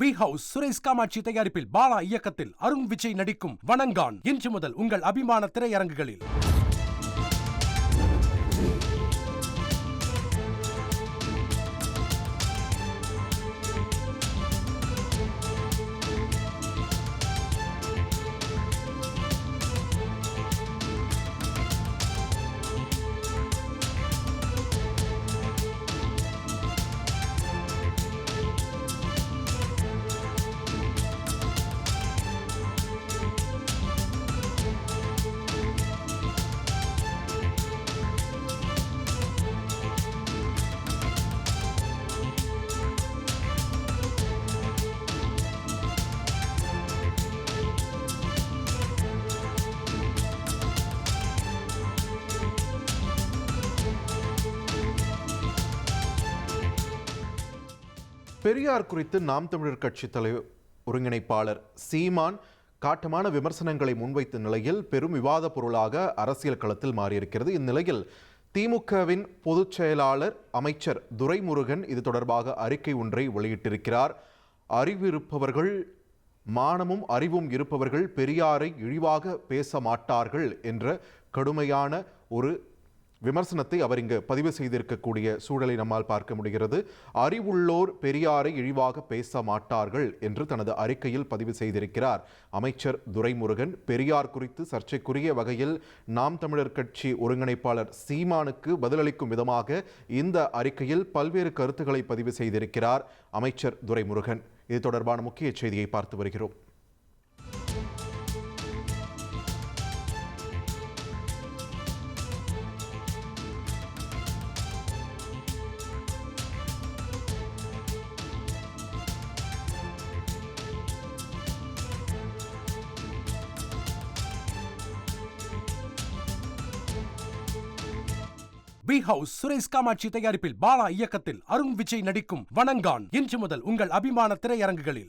B house Suresh Kamakshi தயாரிப்பில் பாலா இயக்கத்தில் அருண் விஜய் நடிக்கும் வணங்கான் இன்று முதல் உங்கள் அபிமான திரையரங்குகளில். பெரியார் குறித்து நாம் தமிழர் கட்சி தலைவர் ஒருங்கிணைப்பாளர் சீமான் காட்டமான விமர்சனங்களை முன்வைத்த நிலையில் பெரும் விவாத பொருளாக அரசியல் களத்தில் மாறியிருக்கிறது. இந்நிலையில் திமுகவின் பொதுச் செயலாளர் அமைச்சர் துரைமுருகன் இது தொடர்பாக அறிக்கை ஒன்றை வெளியிட்டிருக்கிறார். அறிவு இருப்பவர்கள், மானமும் அறிவும் இருப்பவர்கள் பெரியாரை இழிவாக பேச மாட்டார்கள் என்ற கடுமையான ஒரு விமர்சனத்தை அவர் இங்கு பதிவு செய்திருக்கக்கூடிய சூழலை நம்மால் பார்க்க முடிகிறது. அறிவுள்ளோர் பெரியாரை இழிவாக பேச மாட்டார்கள் என்று தனது அறிக்கையில் பதிவு செய்திருக்கிறார் அமைச்சர் துரைமுருகன். பெரியார் குறித்து சர்ச்சைக்குரிய வகையில் நாம் தமிழர் கட்சி ஒருங்கிணைப்பாளர் சீமானுக்கு பதிலளிக்கும் விதமாக இந்த அறிக்கையில் பல்வேறு கருத்துக்களை பதிவு செய்திருக்கிறார் அமைச்சர் துரைமுருகன். இது தொடர்பான முக்கிய செய்தியை பார்த்து வருகிறோம். பி ஹவுஸ் சுரேஷ் காமாட்சி தயாரிப்பில் பாலா இயக்கத்தில் அருண் விஜய் நடிக்கும் வணங்கான் இன்று முதல் உங்கள் அபிமான திரையரங்குகளில்.